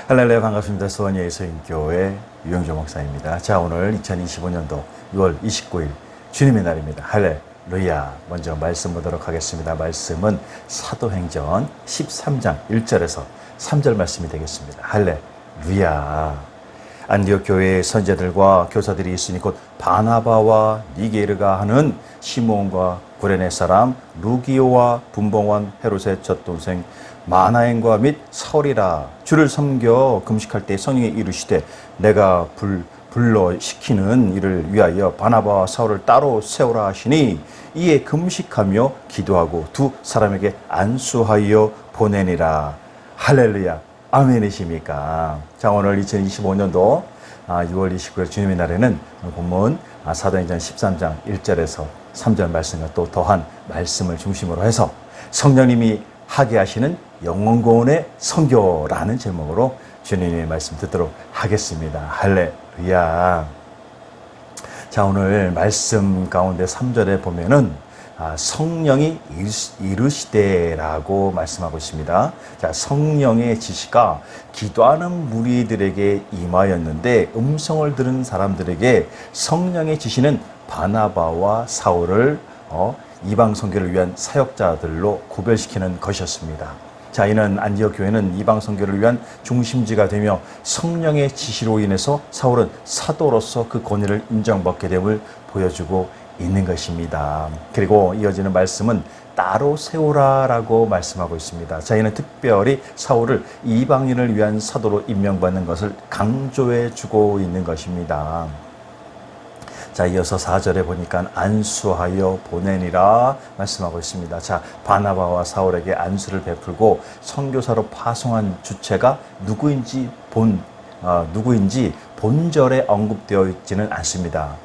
할렐루야, 반갑습니다. 수원예 서인교회 유영조 목사입니다. 자, 오늘 2025년도 6월 29일 주님의 날입니다. 할렐루야. 먼저 말씀 보도록 하겠습니다. 말씀은 사도행전 13장 1절에서 3절 말씀이 되겠습니다. 할렐루야. 안디옥 교회의 선지자들과 교사들이 있으니 곧 바나바와 니게르가 하는 시몬과 구레네 사람 루기오와 분봉원 헤롯의 젖동생 마나엔과 및 사울이라. 주를 섬겨 금식할 때 성령이 이르시되 내가 불러 시키는 이를 위하여 바나바와 사울을 따로 세우라 하시니 이에 금식하며 기도하고 두 사람에게 안수하여 보내니라. 할렐루야. 아멘이십니까? 자, 오늘 2025년도 6월 29일 주님의 날에는 오늘 본문 사도행전 13장 1절에서 3절 말씀과 또 더한 말씀을 중심으로 해서 성령님이 하게 하시는 영원고운의 선교라는 제목으로 주님의 말씀 듣도록 하겠습니다. 할렐루야. 자, 오늘 말씀 가운데 3절에 보면은 성령이 이르시되라고 말씀하고 있습니다. 자, 성령의 지시가 기도하는 무리들에게 임하였는데 음성을 들은 사람들에게 성령의 지시는 바나바와 사울을 이방 선교를 위한 사역자들로 구별시키는 것이었습니다. 자, 이는 안디옥 교회는 이방 선교를 위한 중심지가 되며 성령의 지시로 인해서 사울은 사도로서 그 권위를 인정받게 됨을 보여주고 있는 것입니다. 그리고 이어지는 말씀은 따로 세우라라고 말씀하고 있습니다. 자, 이는 특별히 사울을 이방인을 위한 사도로 임명받는 것을 강조해 주고 있는 것입니다. 자, 이어서 4절에 보니까 안수하여 보내니라 말씀하고 있습니다. 자, 바나바와 사울에게 안수를 베풀고 선교사로 파송한 주체가 누구인지 본절에 언급되어 있지는 않습니다.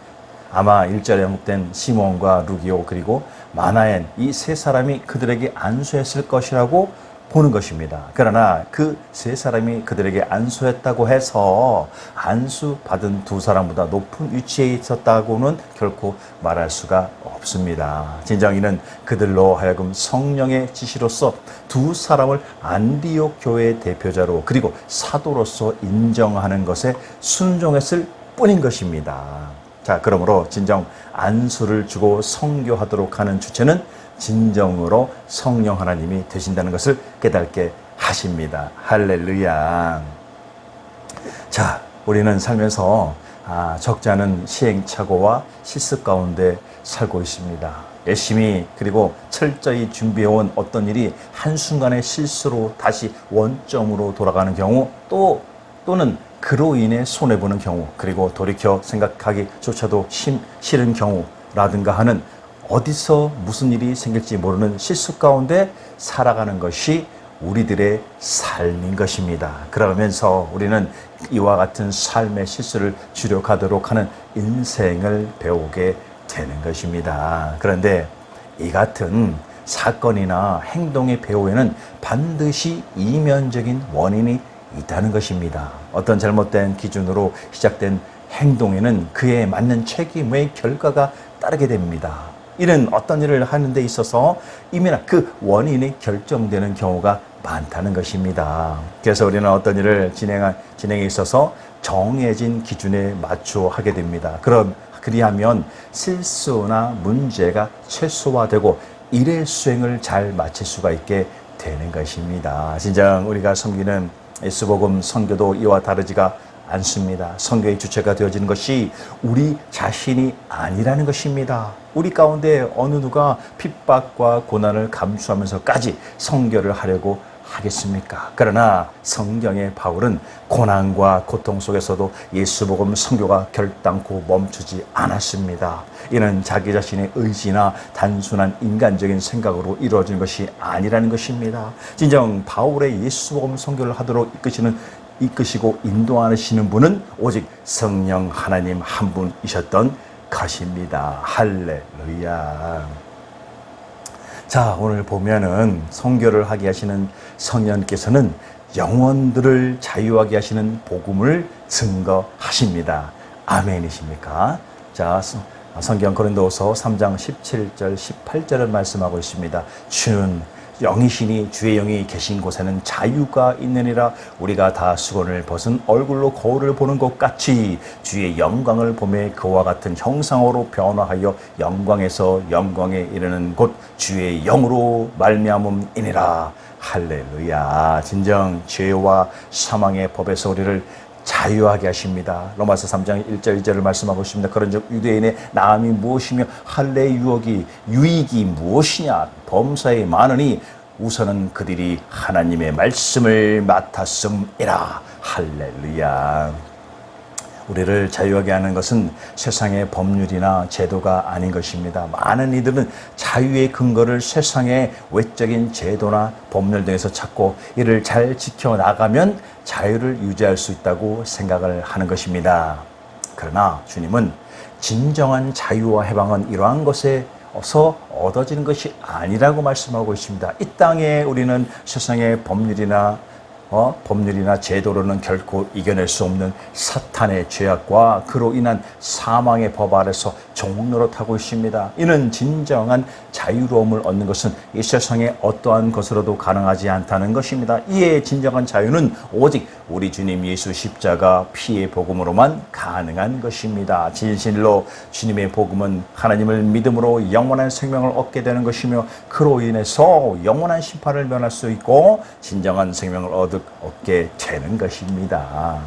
아마 1절에 언급된 시몬과 루기오 그리고 마나엔 이 세 사람이 그들에게 안수했을 것이라고 보는 것입니다. 그러나 그 세 사람이 그들에게 안수했다고 해서 안수받은 두 사람보다 높은 위치에 있었다고는 결코 말할 수가 없습니다. 진정 이는 그들로 하여금 성령의 지시로서 두 사람을 안디옥 교회의 대표자로 그리고 사도로서 인정하는 것에 순종했을 뿐인 것입니다. 자, 그러므로 진정 안수를 주고 선교하도록 하는 주체는 진정으로 성령 하나님이 되신다는 것을 깨닫게 하십니다. 할렐루야. 자, 우리는 살면서 적지 않은 시행착오와 실습 가운데 살고 있습니다. 열심히 그리고 철저히 준비해온 어떤 일이 한순간의 실수로 다시 원점으로 돌아가는 경우 또는 그로 인해 손해보는 경우 그리고 돌이켜 생각하기조차도 싫은 경우라든가 하는 어디서 무슨 일이 생길지 모르는 실수 가운데 살아가는 것이 우리들의 삶인 것입니다. 그러면서 우리는 이와 같은 삶의 실수를 주력하도록 하는 인생을 배우게 되는 것입니다. 그런데 이 같은 사건이나 행동의 배후에는 반드시 이면적인 원인이 있다는 것입니다. 어떤 잘못된 기준으로 시작된 행동에는 그에 맞는 책임의 결과가 따르게 됩니다. 이는 어떤 일을 하는 데 있어서 이미나 그 원인이 결정되는 경우가 많다는 것입니다. 그래서 우리는 어떤 일을 진행에 있어서 정해진 기준에 맞춰 하게 됩니다. 그리하면 실수나 문제가 최소화되고 일의 수행을 잘 마칠 수가 있게 되는 것입니다. 진정 우리가 섬기는 예수복음 선교도 이와 다르지가 않습니다. 선교의 주체가 되어지는 것이 우리 자신이 아니라는 것입니다. 우리 가운데 어느 누가 핍박과 고난을 감수하면서까지 선교를 하려고 하겠습니까? 그러나 성경의 바울은 고난과 고통 속에서도 예수복음 선교가 결단코 멈추지 않았습니다. 이는 자기 자신의 의지나 단순한 인간적인 생각으로 이루어진 것이 아니라는 것입니다. 진정 바울의 예수복음 선교를 하도록 이끄시고 인도하시는 분은 오직 성령 하나님 한 분이셨던 것입니다. 할렐루야. 자, 오늘 보면은 선교를 하게 하시는 성령께서는 영혼들을 자유하게 하시는 복음을 증거하십니다. 아멘이십니까? 자, 성경 고린도후서 3장 17절 18절을 말씀하고 있습니다. 주는 영이시니 주의 영이 계신 곳에는 자유가 있느니라. 우리가 다 수건을 벗은 얼굴로 거울을 보는 것 같이 주의 영광을 보매 그와 같은 형상으로 변화하여 영광에서 영광에 이르는 곳 주의 영으로 말미암음이니라. 할렐루야. 진정 죄와 사망의 법에서 우리를 자유하게 하십니다. 로마서 3장 1절 2절을 말씀하고 있습니다. 그런즉 유대인의 나음이 무엇이며 할례의 유익이 무엇이냐. 범사에 많으니 우선은 그들이 하나님의 말씀을 맡았음이라. 할렐루야. 우리를 자유하게 하는 것은 세상의 법률이나 제도가 아닌 것입니다. 많은 이들은 자유의 근거를 세상의 외적인 제도나 법률 등에서 찾고 이를 잘 지켜나가면 자유를 유지할 수 있다고 생각을 하는 것입니다. 그러나 주님은 진정한 자유와 해방은 이러한 것에서 얻어지는 것이 아니라고 말씀하고 있습니다. 이 땅에 우리는 세상의 법률이나 제도로는 결코 이겨낼 수 없는 사탄의 죄악과 그로 인한 사망의 법 아래서 종노릇하고 있습니다. 이는 진정한 자유로움을 얻는 것은 이 세상의 어떠한 것으로도 가능하지 않다는 것입니다. 이에 진정한 자유는 오직 우리 주님 예수 십자가 피의 복음으로만 가능한 것입니다. 진실로 주님의 복음은 하나님을 믿음으로 영원한 생명을 얻게 되는 것이며 그로 인해서 영원한 심판을 면할 수 있고 진정한 생명을 얻게 되는 것입니다.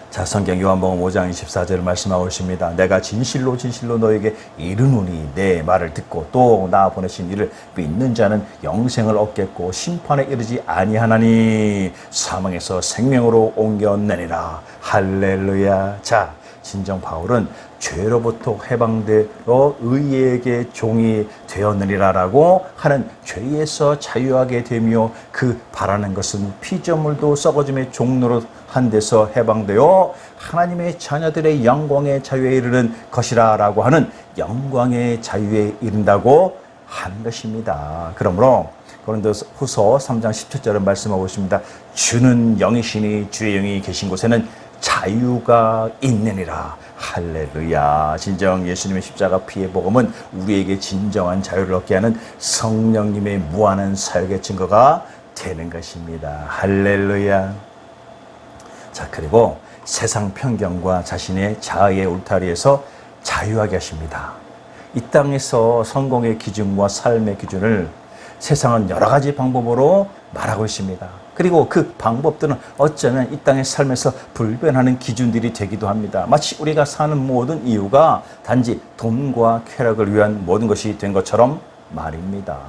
자, 성경 요한복음 5장 24절을 말씀하고 있습니다. 내가 진실로 진실로 너에게 이르노니 내 말을 듣고 또 나 보내신 이를 믿는 자는 영생을 얻겠고 심판에 이르지 아니하나니 사망에서 생명으로 옮겼느니라. 할렐루야. 자, 진정 바울은 죄로부터 해방되어 의에게 종이 되었느니라라고 하는 죄에서 자유하게 되며 그 바라는 것은 피조물도 썩어짐의 종로로 한 데서 해방되어 하나님의 자녀들의 영광의 자유에 이르는 것이라라고 하는 영광의 자유에 이른다고 한 것입니다. 그러므로 고린도후서 3장 17절은 말씀하고 있습니다. 주는 영이시니 주의 영이 계신 곳에는 자유가 있느니라. 할렐루야. 진정 예수님의 십자가 피의 복음은 우리에게 진정한 자유를 얻게 하는 성령님의 무한한 사역의 증거가 되는 것입니다. 할렐루야. 자, 그리고 세상 편견과 자신의 자아의 울타리에서 자유하게 하십니다. 이 땅에서 성공의 기준과 삶의 기준을 세상은 여러 가지 방법으로 말하고 있습니다. 그리고 그 방법들은 어쩌면 이 땅의 삶에서 불변하는 기준들이 되기도 합니다. 마치 우리가 사는 모든 이유가 단지 돈과 쾌락을 위한 모든 것이 된 것처럼 말입니다.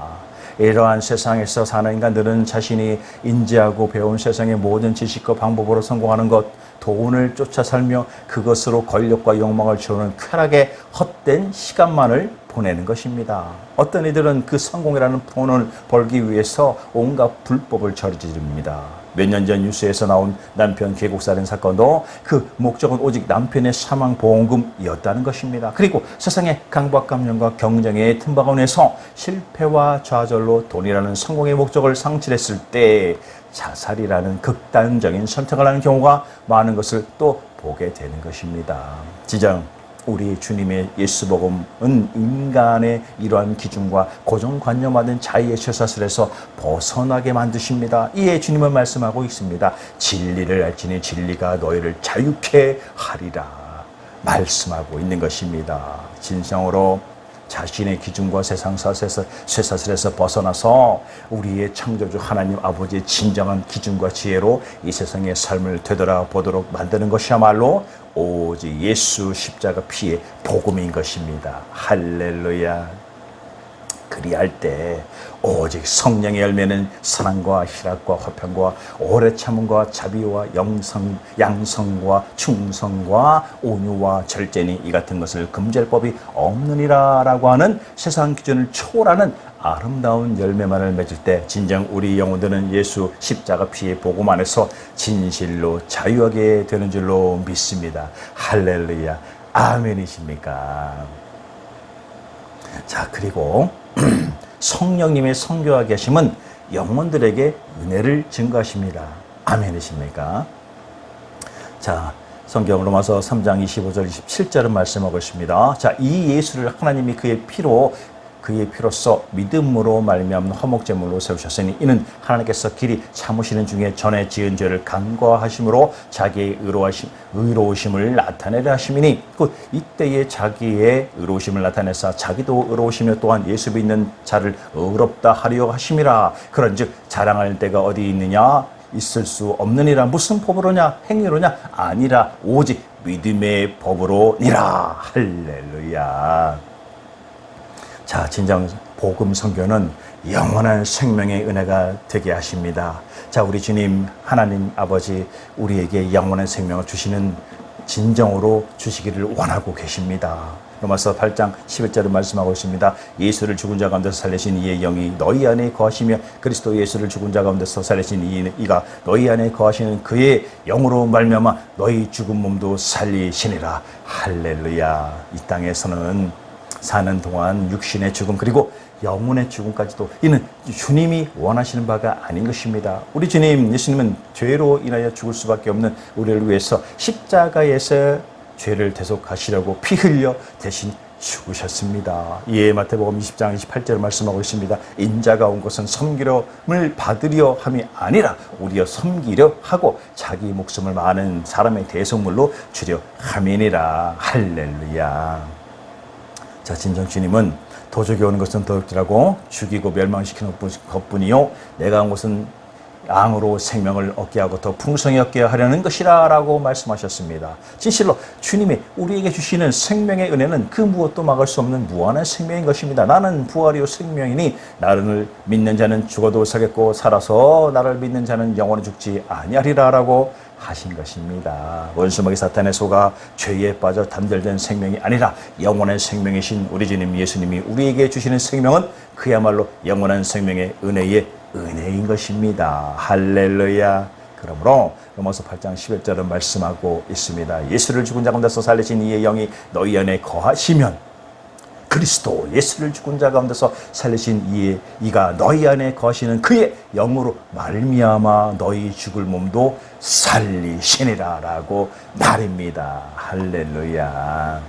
이러한 세상에서 사는 인간들은 자신이 인지하고 배운 세상의 모든 지식과 방법으로 성공하는 것, 돈을 쫓아 살며 그것으로 권력과 욕망을 채우는 쾌락의 헛된 시간만을 보내는 것입니다. 어떤 이들은 그 성공이라는 돈을 벌기 위해서 온갖 불법을 저지릅니다. 몇 년 전 뉴스에서 나온 남편 계곡살인 사건도 그 목적은 오직 남편의 사망보험금이었다는 것입니다. 그리고 세상의 강박감정과 경쟁의 틈바구니에서 실패와 좌절로 돈이라는 성공의 목적을 상실했을 때 자살이라는 극단적인 선택을 하는 경우가 많은 것을 또 보게 되는 것입니다. 지정 우리 주님의 예수복음은 인간의 이러한 기준과 고정관념화된 자유의 쇠사슬에서 벗어나게 만드십니다. 이에 주님은 말씀하고 있습니다. 진리를 알지니 진리가 너희를 자유케 하리라 말씀하고 있는 것입니다. 진정으로 자신의 기준과 세상 쇠사슬에서 벗어나서 우리의 창조주 하나님 아버지의 진정한 기준과 지혜로 이 세상의 삶을 되돌아보도록 만드는 것이야말로 오직 예수 십자가 피의 복음인 것입니다. 할렐루야. 그리할 때 오직 성령의 열매는 사랑과 희락과 화평과 오래 참음과 자비와 양성과 충성과 온유와 절제니 이 같은 것을 금지할 법이 없느니라 라고 하는 세상 기준을 초월하는 아름다운 열매만을 맺을 때 진정 우리 영혼들은 예수 십자가 피의 복음 안에서 진실로 자유하게 되는 줄로 믿습니다. 할렐루야. 아멘이십니까? 자, 그리고 성령님의 선교하게 하심은 영혼들에게 은혜를 증거하십니다. 아멘이십니까? 자, 성경 로마서 3장 25절 27절은 말씀하고 있습니다. 자, 이 예수를 하나님이 그의 피로 그의 피로써 믿음으로 말미암는 화목제물로 세우셨으니 이는 하나님께서 길이 참으시는 중에 전에 지은 죄를 간과하심으로 자기의 의로우심을 나타내려 하심이니 곧 이때에 자기의 의로우심을 나타내사 자기도 의로우시며 또한 예수 믿는 자를 의롭다 하려 하심이라. 그런즉 자랑할 때가 어디 있느냐? 있을 수 없느니라. 무슨 법으로냐? 행위로냐? 아니라 오직 믿음의 법으로니라. 할렐루야. 자, 진정 복음 선교는 영원한 생명의 은혜가 되게 하십니다. 자, 우리 주님 하나님 아버지 우리에게 영원한 생명을 주시는 진정으로 주시기를 원하고 계십니다. 로마서 8장 11절을 말씀하고 있습니다. 예수를 죽은 자 가운데서 살리신 이의 영이 너희 안에 거하시며 그리스도 예수를 죽은 자 가운데서 살리신 이가 너희 안에 거하시는 그의 영으로 말미암아 너희 죽은 몸도 살리시니라. 할렐루야. 이 땅에서는 사는 동안 육신의 죽음 그리고 영혼의 죽음까지도 이는 주님이 원하시는 바가 아닌 것입니다. 우리 주님 예수님은 죄로 인하여 죽을 수밖에 없는 우리를 위해서 십자가에서 죄를 대속하시려고 피 흘려 대신 죽으셨습니다. 이에 마태복음 20장 28절을 말씀하고 있습니다. 인자가 온 것은 섬기름을 받으려 함이 아니라 오히려 섬기려 하고 자기 목숨을 많은 사람의 대속물로 주려 함이니라. 할렐루야. 자, 진정 주님은 도적이 오는 것은 더욱지라고 죽이고 멸망시키는 것뿐이요 내가 온 것은 양으로 생명을 얻게 하고 더 풍성히 얻게 하려는 것이라 라고 말씀하셨습니다. 진실로 주님이 우리에게 주시는 생명의 은혜는 그 무엇도 막을 수 없는 무한한 생명인 것입니다. 나는 부활이요 생명이니 나를 믿는 자는 죽어도 살겠고 살아서 나를 믿는 자는 영원히 죽지 아니하리라 라고 하신 것입니다. 원수마귀 사탄의 속아 죄에 빠져 단절된 생명이 아니라 영원한 생명이신 우리 주님 예수님이 우리에게 주시는 생명은 그야말로 영원한 생명의 은혜인 것입니다. 할렐루야. 그러므로 로마서 8장 11절은 말씀하고 있습니다. 예수를 죽은 자 가운데서 살리신 이의 영이 너희 안에 거하시면 그리스도 예수를 죽은 자 가운데서 살리신 이가 너희 안에 거하시는 그의 영으로 말미암아 너희 죽을 몸도 살리시니라 라고 말입니다. 할렐루야.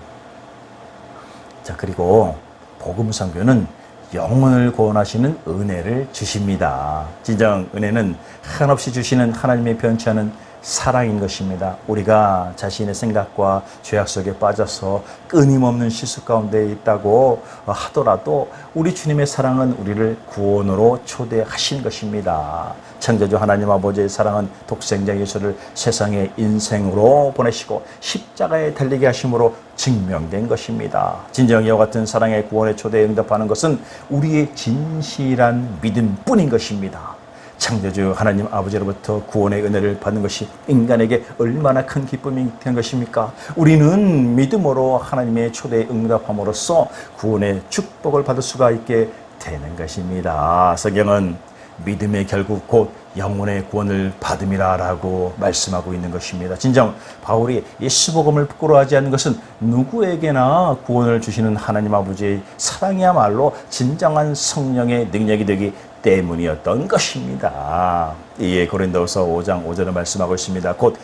자, 그리고 복음 선교는 영혼을 구원하시는 은혜를 주십니다. 진정 은혜는 한없이 주시는 하나님의 변치 않은 사랑인 것입니다. 우리가 자신의 생각과 죄악 속에 빠져서 끊임없는 실수 가운데 있다고 하더라도 우리 주님의 사랑은 우리를 구원으로 초대하신 것입니다. 창조주 하나님 아버지의 사랑은 독생자 예수를 세상의 인생으로 보내시고 십자가에 달리게 하심으로 증명된 것입니다. 진정 이와 같은 사랑의 구원의 초대에 응답하는 것은 우리의 진실한 믿음뿐인 것입니다. 창조주 하나님 아버지로부터 구원의 은혜를 받는 것이 인간에게 얼마나 큰 기쁨이 된 것입니까? 우리는 믿음으로 하나님의 초대에 응답함으로써 구원의 축복을 받을 수가 있게 되는 것입니다. 성경은 믿음의 결국 곧 영혼의 구원을 받음이라 라고 말씀하고 있는 것입니다. 진정 바울이 예수복음을 부끄러워하지 않는 것은 누구에게나 구원을 주시는 하나님 아버지의 사랑이야말로 진정한 성령의 능력이 되기 때문이었던 것입니다. 이에 고린도서 5장 5절을 말씀하고 있습니다. 곧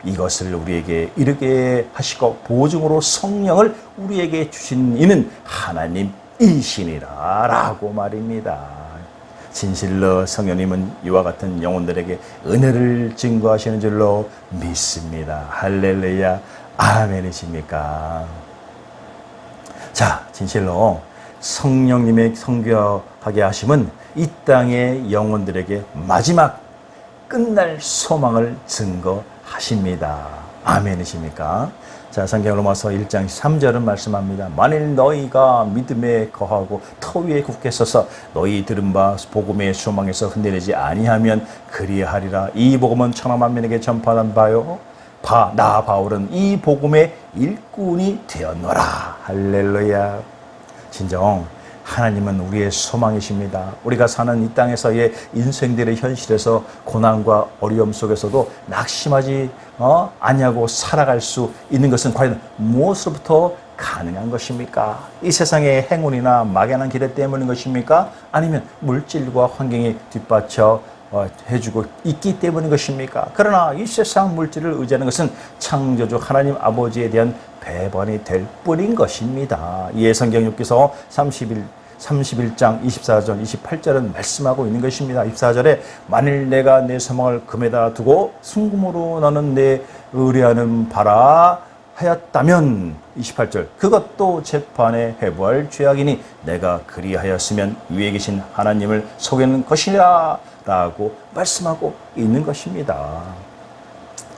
이것을 우리에게 이르게 하시고 보증으로 성령을 우리에게 주신 이는 하나님이시니라 라고 말입니다. 진실로 성령님은 이와 같은 영혼들에게 은혜를 증거하시는 줄로 믿습니다. 할렐루야. 아멘이십니까? 자, 진실로 성령님의 선교하게 하심은 이 땅의 영혼들에게 마지막 끝날 소망을 증거하십니다. 아멘이십니까? 자, 성경 로마서 1장 3절은 말씀합니다. 만일 너희가 믿음에 거하고 터 위에 굳게 서서 너희 들은 바 복음의 소망에서 흔들리지 아니하면 그리하리라. 이 복음은 천하 만민에게 전파한 바요. 나 바울은 이 복음의 일꾼이 되었노라. 할렐루야. 진정 하나님은 우리의 소망이십니다. 우리가 사는 이 땅에서의 인생들의 현실에서 고난과 어려움 속에서도 낙심하지 아니하고 살아갈 수 있는 것은 과연 무엇으로부터 가능한 것입니까? 이 세상의 행운이나 막연한 기대 때문인 것입니까? 아니면 물질과 환경이 뒷받쳐 해주고 있기 때문인 것입니까? 그러나 이 세상 물질을 의지하는 것은 창조주 하나님 아버지에 대한 배반이 될 뿐인 것입니다. 이에 성경 욥기서 31장 24절 28절은 말씀하고 있는 것입니다. 24절에 만일 내가 내 소망을 금에다 두고 순금으로 너는 내 의뢰하는 바라 하였다면 28절 그것도 재판에 회부할 죄악이니 내가 그리하였으면 위에 계신 하나님을 속이는 것이라 라고 말씀하고 있는 것입니다.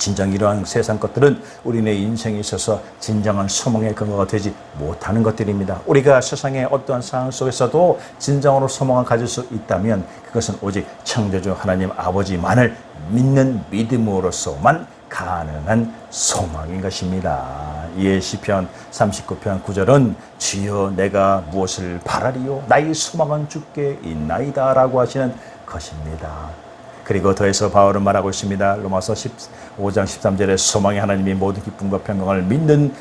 진정 이러한 세상 것들은 우리네 인생에 있어서 진정한 소망의 근거가 되지 못하는 것들입니다. 우리가 세상의 어떠한 상황 속에서도 진정으로 소망을 가질 수 있다면 그것은 오직 창조주 하나님 아버지만을 믿는 믿음으로서만 가능한 소망인 것입니다. 이에 시편 39편 9절은 주여 내가 무엇을 바라리요 나의 소망은 주께 있나이다 라고 하시는 것입니다. 그리고 더해서 바울은 말하고 있습니다. 로마서 15장 13절에 소망의 하나님이 모든 기쁨과 평강을 믿는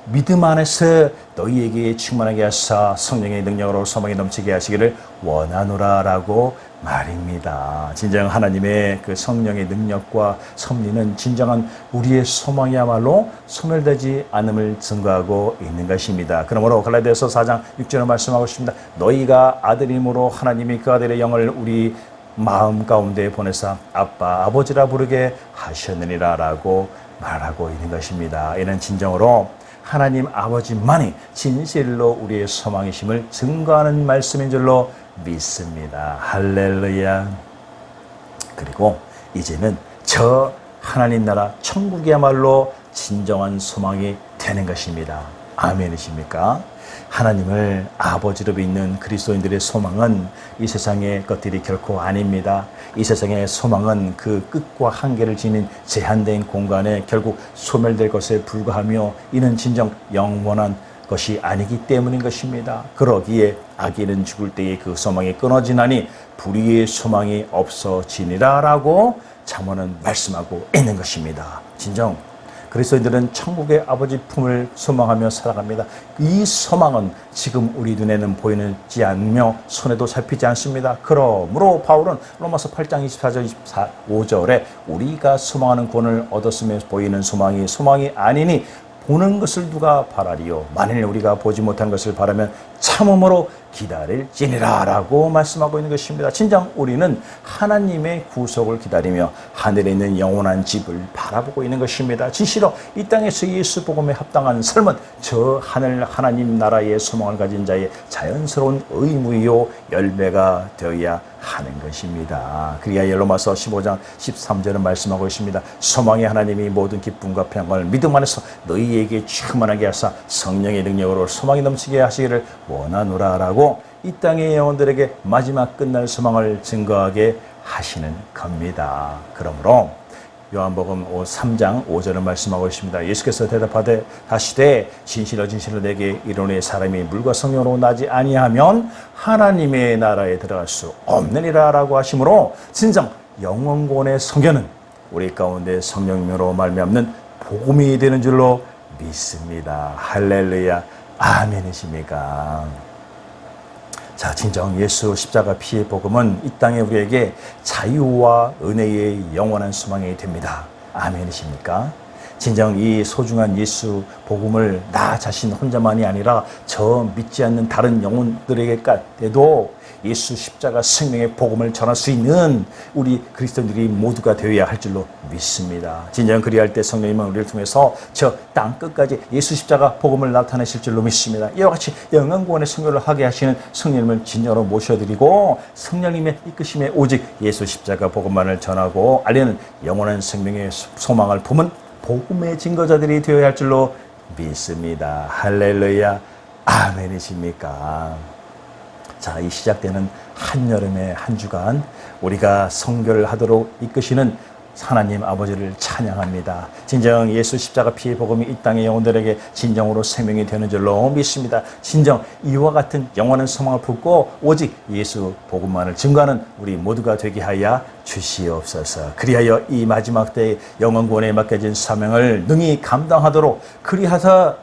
믿음 안에서 너희에게 충만하게 하사 성령의 능력으로 소망이 넘치게 하시기를 원하노라 라고 말입니다. 진정 하나님의 그 성령의 능력과 섭리는 진정한 우리의 소망이야말로 소멸되지 않음을 증거하고 있는 것입니다. 그러므로 갈라디아서 4장 6절을 말씀하고 있습니다. 너희가 아들임으로 하나님이 그 아들의 영을 우리 마음 가운데 보내사 아빠 아버지라 부르게 하셨느니라 라고 말하고 있는 것입니다. 이는 진정으로 하나님 아버지만이 진실로 우리의 소망이심을 증거하는 말씀인 줄로 믿습니다. 할렐루야. 그리고 이제는 저 하나님 나라 천국이야말로 진정한 소망이 되는 것입니다. 아멘이십니까? 하나님을 아버지로 믿는 그리스도인들의 소망은 이 세상의 것들이 결코 아닙니다. 이 세상의 소망은 그 끝과 한계를 지닌 제한된 공간에 결국 소멸될 것에 불과하며 이는 진정 영원한 것이 아니기 때문인 것입니다. 그러기에 아기는 죽을 때에 그 소망이 끊어지나니 불의의 소망이 없어지니라 라고 잠언은 말씀하고 있는 것입니다. 진정 그리스도인들은 천국의 아버지 품을 소망하며 살아갑니다. 이 소망은 지금 우리 눈에는 보이지 않으며 손에도 잡히지 않습니다. 그러므로 바울은 로마서 8장 24절 25절에 우리가 소망하는 구원을 얻었으며 보이는 소망이 아니니 보는 것을 누가 바라리요 만일 우리가 보지 못한 것을 바라면 참음으로 기다릴지니라 라고 말씀하고 있는 것입니다. 진정 우리는 하나님의 구속을 기다리며 하늘에 있는 영원한 집을 바라보고 있는 것입니다. 진실로 이 땅에서 예수 복음에 합당한 삶은 저 하늘 하나님 나라의 소망을 가진 자의 자연스러운 의무요 열매가 되어야 하는 것입니다. 그리하여 로마서 15장 13절은 말씀하고 있습니다. 소망의 하나님이 모든 기쁨과 평강을 믿음 안에서 너희에게 충만하게 하사 성령의 능력으로 소망이 넘치게 하시기를 원하노라 라고 이 땅의 영혼들에게 마지막 끝날 소망을 증거하게 하시는 겁니다. 그러므로 요한복음 3장 5절은 말씀하고 있습니다. 예수께서 대답하되 하시되 진실로 내게 이르노니 사람이 물과 성령으로 나지 아니하면 하나님의 나라에 들어갈 수 없느니라 라고 하시므로 진정 영원권의 성견은 우리 가운데 성령으로 말미암는 복음이 되는 줄로 믿습니다. 할렐루야. 아멘이십니까? 자, 진정 예수 십자가 피의 복음은 이 땅에 우리에게 자유와 은혜의 영원한 소망이 됩니다. 아멘이십니까? 진정 이 소중한 예수 복음을 나 자신 혼자만이 아니라 저 믿지 않는 다른 영혼들에게까지도 예수 십자가 생명의 복음을 전할 수 있는 우리 그리스도인들이 모두가 되어야 할 줄로 믿습니다. 진정 그리할 때 성령님은 우리를 통해서 저 땅 끝까지 예수 십자가 복음을 나타내실 줄로 믿습니다. 이와 같이 영광구원의 선교를 하게 하시는 성령님을 진정으로 모셔드리고 성령님의 이끄심에 오직 예수 십자가 복음만을 전하고 알리는 영원한 생명의 소망을 품은 복음의 증거자들이 되어야 할 줄로 믿습니다. 할렐루야. 아멘이십니까? 자, 이 시작되는 한여름의 한 주간 우리가 선교를 하도록 이끄시는 하나님 아버지를 찬양합니다. 진정 예수 십자가 피의 복음이 이 땅의 영혼들에게 진정으로 생명이 되는 줄로 믿습니다. 진정 이와 같은 영원한 소망을 품고 오직 예수 복음만을 증거하는 우리 모두가 되게 하여 주시옵소서. 그리하여 이 마지막 때의 영원구원에 맡겨진 사명을 능히 감당하도록 그리하사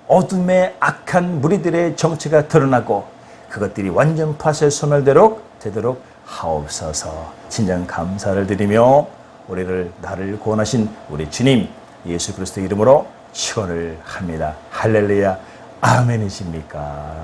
어둠의 악한 무리들의 정체가 드러나고 그것들이 완전 파쇄 소멸되도록 되도록 하옵소서. 진정 감사를 드리며 우리를 나를 구원하신 우리 주님 예수 그리스도 이름으로 축원을 합니다. 할렐루야. 아멘이십니까?